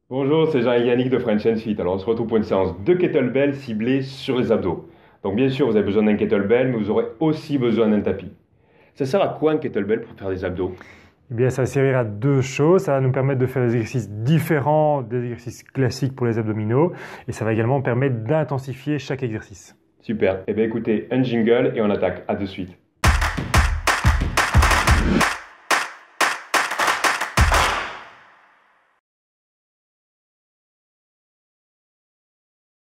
Bonjour, c'est Jean et Yannick de French and Fit. Alors, on se retrouve pour une séance de kettlebell ciblée sur les abdos. Donc, bien sûr, vous avez besoin d'un kettlebell, mais vous aurez aussi besoin d'un tapis. Ça sert à quoi un kettlebell pour faire des abdos? Eh bien, ça va servir à deux choses. Ça va nous permettre de faire des exercices différents des exercices classiques pour les abdominaux. Et ça va également permettre d'intensifier chaque exercice. Super. Eh bien, écoutez, un jingle et on attaque. À de suite.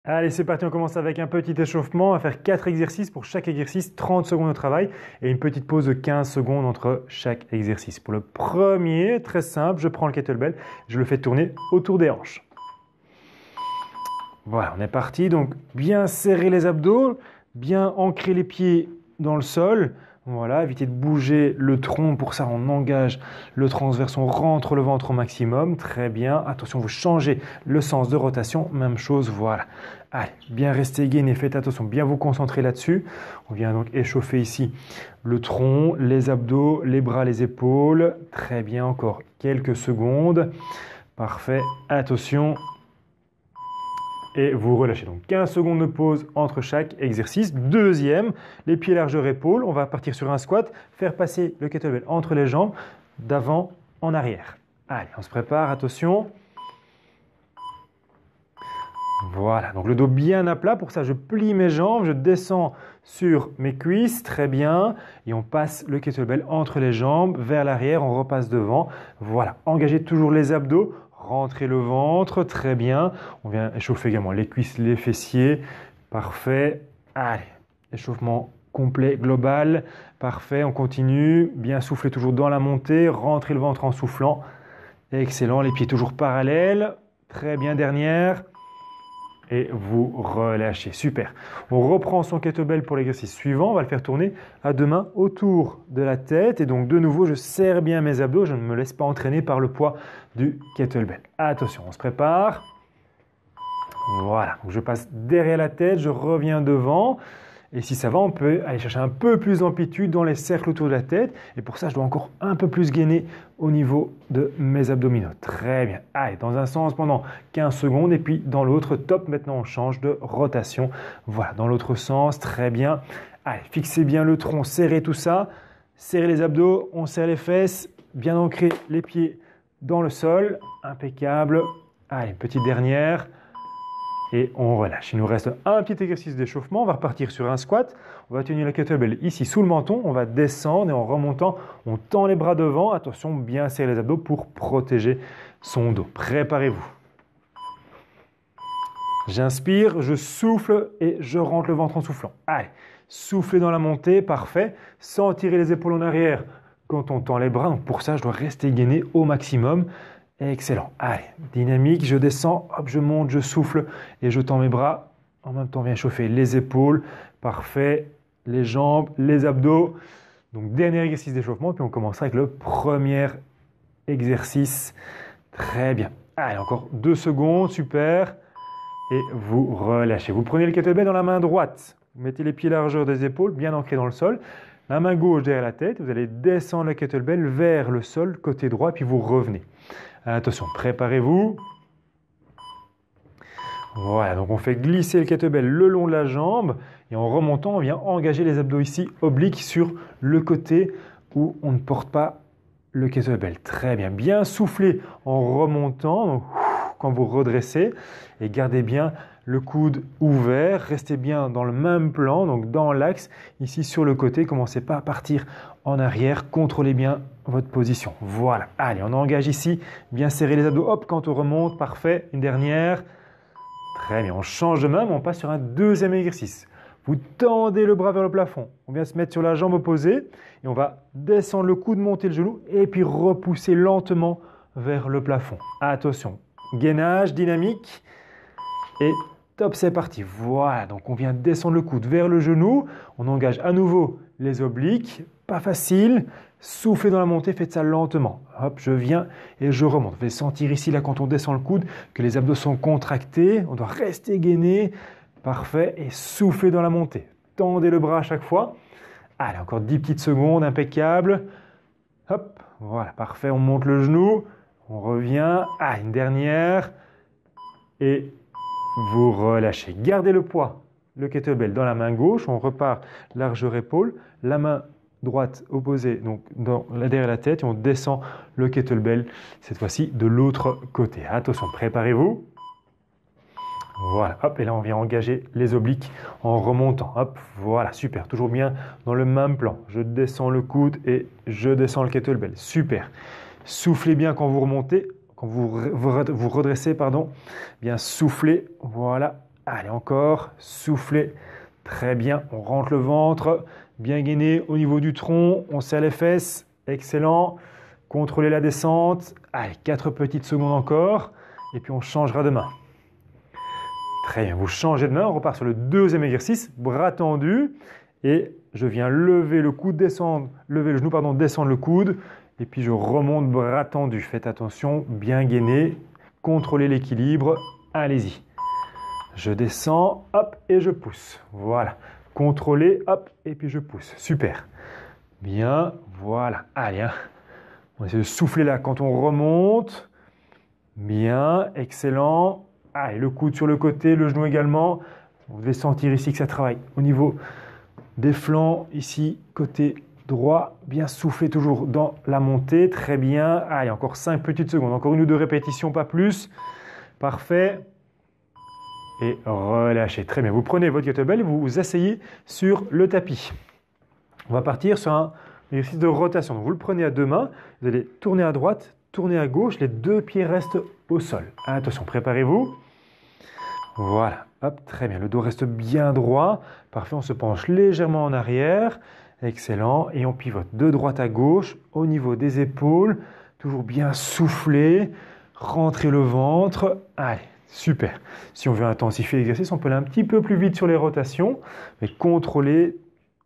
Allez, c'est parti, on commence avec un petit échauffement. On va faire 4 exercices pour chaque exercice, 30 secondes de travail et une petite pause de 15 secondes entre chaque exercice. Pour le premier, très simple, je prends le kettlebell, je le fais tourner autour des hanches. Voilà, on est parti. Donc, bien serrer les abdos, bien ancrer les pieds dans le sol. Voilà, éviter de bouger le tronc. Pour ça, on engage le transverse, on rentre le ventre au maximum. Très bien. Attention, vous changez le sens de rotation. Même chose, voilà. Allez, bien rester gainé. Faites attention, bien vous concentrer là-dessus. On vient donc échauffer ici le tronc, les abdos, les bras, les épaules. Très bien, encore quelques secondes. Parfait. Attention. Et vous relâchez. Donc 15 secondes de pause entre chaque exercice. Deuxième, les pieds largeur épaule. On va partir sur un squat, faire passer le kettlebell entre les jambes, d'avant en arrière. Allez, on se prépare, attention. Voilà, donc le dos bien à plat. Pour ça, je plie mes jambes, je descends sur mes cuisses, très bien. Et on passe le kettlebell entre les jambes, vers l'arrière, on repasse devant. Voilà, engagez toujours les abdos, rentrez le ventre, très bien. On vient échauffer également les cuisses, les fessiers. Parfait. Allez, échauffement complet, global. Parfait, on continue. Bien souffler toujours dans la montée, rentrez le ventre en soufflant. Excellent, les pieds toujours parallèles. Très bien, dernière. Et vous relâchez. Super. On reprend son kettlebell pour l'exercice suivant. On va le faire tourner à deux mains autour de la tête. Et donc, de nouveau, je serre bien mes abdos. Je ne me laisse pas entraîner par le poids du kettlebell. Attention, on se prépare. Voilà. Donc, je passe derrière la tête. Je reviens devant. Et si ça va, on peut aller chercher un peu plus d'amplitude dans les cercles autour de la tête. Et pour ça, je dois encore un peu plus gainer au niveau de mes abdominaux. Très bien. Allez, dans un sens pendant 15 secondes et puis dans l'autre, top. Maintenant, on change de rotation. Voilà, dans l'autre sens, très bien. Allez, fixez bien le tronc, serrez tout ça. Serrez les abdos, on serre les fesses. Bien ancrer les pieds dans le sol. Impeccable. Allez, petite dernière. Et on relâche. Il nous reste un petit exercice d'échauffement. On va repartir sur un squat. On va tenir la kettlebell ici sous le menton. On va descendre et en remontant, on tend les bras devant. Attention, bien serrer les abdos pour protéger son dos. Préparez-vous. J'inspire, je souffle et je rentre le ventre en soufflant. Allez, soufflez dans la montée, parfait. Sans tirer les épaules en arrière quand on tend les bras. Donc pour ça, je dois rester gainé au maximum. Excellent. Allez, dynamique, je descends, hop, je monte, je souffle et je tends mes bras. En même temps, on vient chauffer les épaules. Parfait. Les jambes, les abdos. Donc, dernier exercice d'échauffement. Puis on commencera avec le premier exercice. Très bien. Allez, encore 2 secondes. Super. Et vous relâchez. Vous prenez le kettlebell dans la main droite. Vous mettez les pieds largeur des épaules, bien ancrés dans le sol. La main gauche derrière la tête. Vous allez descendre le kettlebell vers le sol, côté droit, puis vous revenez. Attention, préparez-vous. Voilà, donc on fait glisser le kettlebell le long de la jambe et en remontant, on vient engager les abdos ici obliques sur le côté où on ne porte pas le kettlebell. Très bien, bien souffler en remontant, donc, quand vous redressez et gardez bien le coude ouvert, restez bien dans le même plan, donc dans l'axe, ici sur le côté, commencez pas à partir en arrière, contrôlez bien votre position. Voilà, allez, on engage ici, bien serrer les abdos, hop, quand on remonte, parfait, une dernière. Très bien, on change de main, mais on passe sur un deuxième exercice. Vous tendez le bras vers le plafond, on vient se mettre sur la jambe opposée et on va descendre le coude, monter le genou et puis repousser lentement vers le plafond. Attention, gainage, dynamique et top, c'est parti. Voilà, donc on vient descendre le coude vers le genou, on engage à nouveau les obliques, pas facile, soufflez dans la montée, faites ça lentement. Hop, je viens et je remonte. Vous allez sentir ici, là, quand on descend le coude, que les abdos sont contractés, on doit rester gainé, parfait, et soufflez dans la montée. Tendez le bras à chaque fois. Allez, encore 10 petites secondes, impeccable. Hop, voilà, parfait, on monte le genou, On revient. Ah, une dernière. Et vous relâchez. Gardez le poids, le kettlebell dans la main gauche. On repart largeur épaule. La main droite opposée, donc derrière la tête. Et on descend le kettlebell, cette fois-ci, de l'autre côté. Attention, préparez-vous. Voilà, hop, et là on vient engager les obliques en remontant. Hop, voilà, super, toujours bien dans le même plan. Je descends le coude et je descends le kettlebell. Super. Soufflez bien quand vous remontez, quand vous redressez, pardon. Bien soufflez, voilà. Allez, encore, soufflez. Très bien, on rentre le ventre, bien gainé au niveau du tronc, on serre les fesses. Excellent. Contrôlez la descente. Allez, 4 petites secondes encore. Et puis on changera de main. Très bien, vous changez de main, on repart sur le deuxième exercice, bras tendus, et je viens lever le coude, lever le genou, pardon, descendre le coude, et puis je remonte bras tendus. Faites attention, bien gainé, contrôlez l'équilibre, allez-y. Je descends, hop, et je pousse. Voilà, contrôlez, hop, et puis je pousse. Super. Bien, voilà, allez, hein. On essaie de souffler là quand on remonte. Bien, excellent. Allez, le coude sur le côté, le genou également. Vous devez sentir ici que ça travaille au niveau des flancs, ici, côté droit. Bien souffler toujours dans la montée. Très bien. Allez, encore 5 petites secondes. Encore 1 ou 2 répétitions, pas plus. Parfait. Et relâchez. Très bien. Vous prenez votre kettlebell et vous vous asseyez sur le tapis. On va partir sur un exercice de rotation. Donc, vous le prenez à 2 mains. Vous allez tourner à droite, tourner à gauche. Les 2 pieds restent au sol. Attention, préparez-vous. Voilà, hop, très bien. Le dos reste bien droit. Parfait, on se penche légèrement en arrière. Excellent. Et on pivote de droite à gauche au niveau des épaules. Toujours bien souffler. Rentrez le ventre. Allez, super. Si on veut intensifier l'exercice, on peut aller un petit peu plus vite sur les rotations. Mais contrôlez.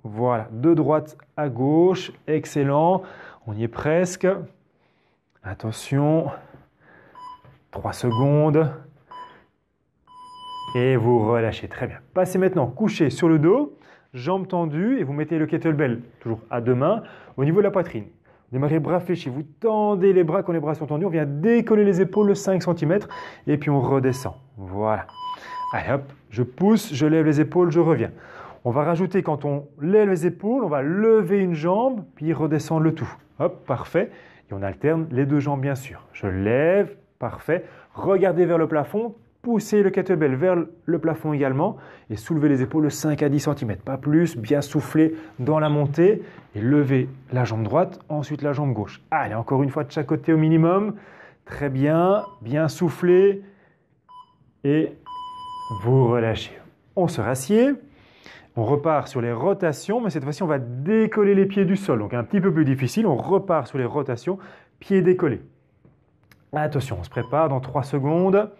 Voilà, de droite à gauche. Excellent. On y est presque. Attention. 3 secondes. Et vous relâchez. Très bien. Passez maintenant couché sur le dos, jambes tendues, et vous mettez le kettlebell, toujours à 2 mains, au niveau de la poitrine. Vous démarrez bras fléchis, vous tendez les bras quand les bras sont tendus, on vient décoller les épaules de 5 cm, et puis on redescend. Voilà. Allez hop, je pousse, je lève les épaules, je reviens. On va rajouter, quand on lève les épaules, on va lever une jambe, puis redescendre le tout. Hop, parfait. Et on alterne les 2 jambes, bien sûr. Je lève, parfait. Regardez vers le plafond. Poussez le kettlebell vers le plafond également et soulevez les épaules de 5 à 10 cm, pas plus, bien souffler dans la montée et levez la jambe droite, ensuite la jambe gauche. Allez, encore une fois de chaque côté au minimum. Très bien, bien souffler et vous relâchez. On se rassied, on repart sur les rotations, mais cette fois-ci on va décoller les pieds du sol, donc un petit peu plus difficile. On repart sur les rotations, pieds décollés. Attention, on se prépare dans 3 secondes.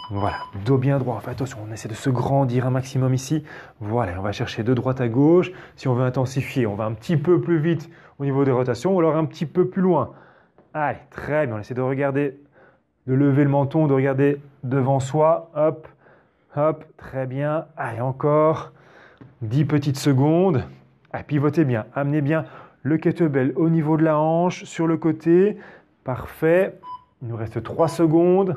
Voilà, dos bien droit. Enfin, attention, on essaie de se grandir un maximum ici. Voilà, on va chercher de droite à gauche. Si on veut intensifier, on va un petit peu plus vite au niveau des rotations ou alors un petit peu plus loin. Allez, très bien. On essaie de regarder, de lever le menton, de regarder devant soi. Hop, hop, très bien. Allez, encore 10 petites secondes. Allez, pivotez bien. Amenez bien le kettlebell au niveau de la hanche, sur le côté. Parfait. Il nous reste 3 secondes.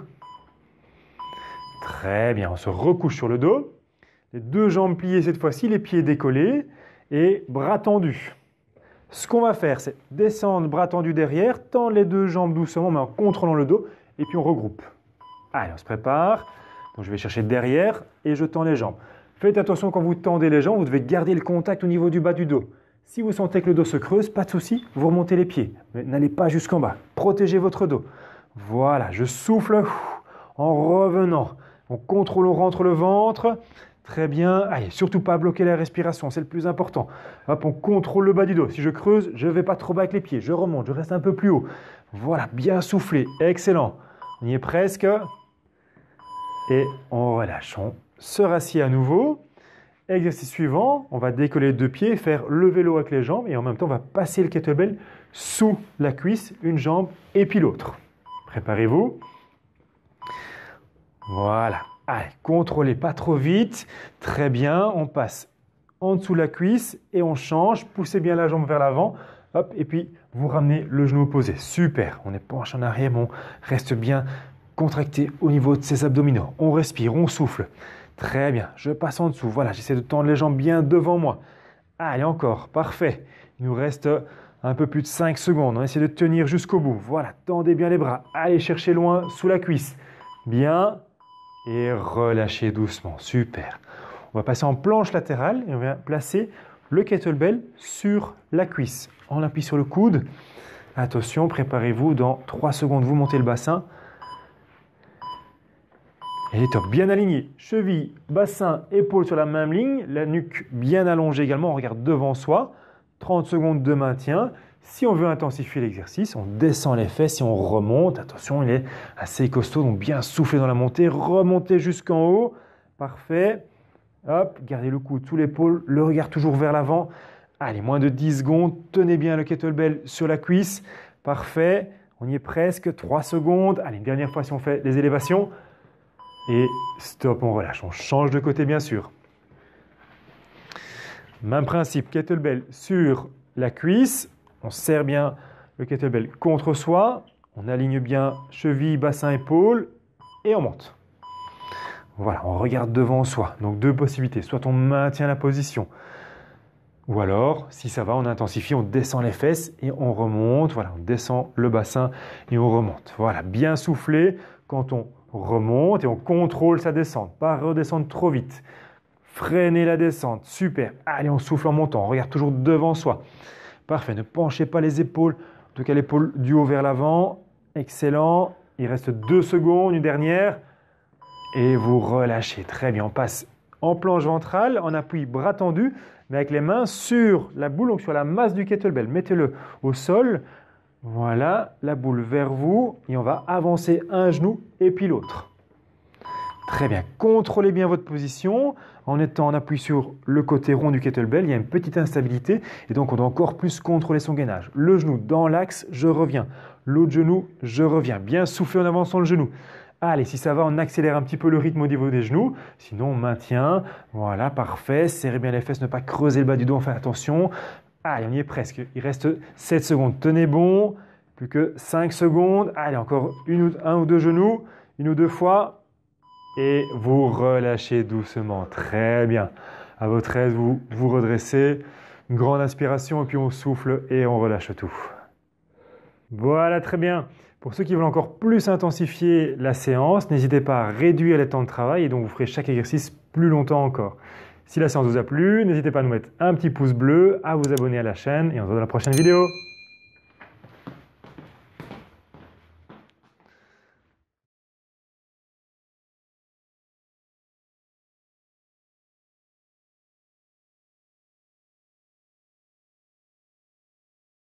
Très bien, on se recouche sur le dos. Les 2 jambes pliées cette fois-ci, les pieds décollés et bras tendus. Ce qu'on va faire, c'est descendre, bras tendus derrière, tendre les 2 jambes doucement, mais en contrôlant le dos, et puis on regroupe. Allez, on se prépare. Donc je vais chercher derrière et je tends les jambes. Faites attention quand vous tendez les jambes, vous devez garder le contact au niveau du bas du dos. Si vous sentez que le dos se creuse, pas de souci, vous remontez les pieds. Mais n'allez pas jusqu'en bas. Protégez votre dos. Voilà, je souffle en revenant. On contrôle, on rentre le ventre. Très bien. Allez, surtout pas bloquer la respiration, c'est le plus important. Hop, on contrôle le bas du dos. Si je creuse, je ne vais pas trop bas avec les pieds. Je remonte, je reste un peu plus haut. Voilà, bien soufflé. Excellent. On y est presque. Et on relâche. On se rassied à nouveau. Exercice suivant, on va décoller les 2 pieds, faire le vélo avec les jambes et en même temps, on va passer le kettlebell sous la cuisse, une jambe et puis l'autre. Préparez-vous. Voilà. Allez, contrôlez pas trop vite. Très bien. On passe en dessous de la cuisse et on change. Poussez bien la jambe vers l'avant. Hop, et puis vous ramenez le genou opposé. Super, on est penché en arrière, mais on reste bien contracté au niveau de ses abdominaux. On respire, on souffle. Très bien, je passe en dessous. Voilà, j'essaie de tendre les jambes bien devant moi. Allez, encore, parfait. Il nous reste un peu plus de 5 secondes. On essaie de tenir jusqu'au bout. Voilà, tendez bien les bras. Allez chercher loin sous la cuisse. Bien. Et relâchez doucement. Super. On va passer en planche latérale et on va placer le kettlebell sur la cuisse. On appuie sur le coude. Attention, préparez-vous. Dans 3 secondes, vous montez le bassin. Et top, bien aligné. Cheville, bassin, épaules sur la même ligne. La nuque bien allongée également. On regarde devant soi. 30 secondes de maintien. Si on veut intensifier l'exercice, on descend les fesses et on remonte. Attention, il est assez costaud, donc bien souffler dans la montée. Remontez jusqu'en haut. Parfait. Hop, gardez le coude sous l'épaule, le regard toujours vers l'avant. Allez, moins de 10 secondes. Tenez bien le kettlebell sur la cuisse. Parfait. On y est presque. 3 secondes. Allez, une dernière fois si on fait les élévations. Et stop, on relâche. On change de côté, bien sûr. Même principe, kettlebell sur la cuisse. On serre bien le kettlebell contre soi. On aligne bien cheville, bassin, épaule. Et on monte. Voilà, on regarde devant soi. Donc, 2 possibilités. Soit on maintient la position. Ou alors, si ça va, on intensifie, on descend les fesses et on remonte. Voilà, on descend le bassin et on remonte. Voilà, bien souffler quand on remonte et on contrôle sa descente. Pas redescendre trop vite. Freinez la descente. Super. Allez, on souffle en montant. On regarde toujours devant soi. Parfait. Ne penchez pas les épaules. En tout cas, l'épaule du haut vers l'avant. Excellent. Il reste 2 secondes. Une dernière. Et vous relâchez. Très bien. On passe en planche ventrale. On appuie bras tendus, mais avec les mains sur la boule, donc sur la masse du kettlebell. Mettez-le au sol. Voilà. La boule vers vous. Et on va avancer un genou et puis l'autre. Très bien. Contrôlez bien votre position. En étant en appui sur le côté rond du kettlebell, il y a une petite instabilité et donc on doit encore plus contrôler son gainage. Le genou dans l'axe, je reviens. L'autre genou, je reviens. Bien souffler en avançant le genou. Allez, si ça va, on accélère un petit peu le rythme au niveau des genoux. Sinon, on maintient. Voilà, parfait. Serrez bien les fesses, ne pas creuser le bas du dos. Faites attention. Allez, on y est presque. Il reste 7 secondes. Tenez bon. Plus que 5 secondes. Allez, encore un ou deux genoux. 1 ou 2 fois. Et vous relâchez doucement. Très bien. À votre aise, vous vous redressez. Une grande inspiration et puis on souffle et on relâche tout. Voilà, très bien. Pour ceux qui veulent encore plus intensifier la séance, n'hésitez pas à réduire les temps de travail et donc vous ferez chaque exercice plus longtemps encore. Si la séance vous a plu, n'hésitez pas à nous mettre un petit pouce bleu, à vous abonner à la chaîne et on se voit dans la prochaine vidéo.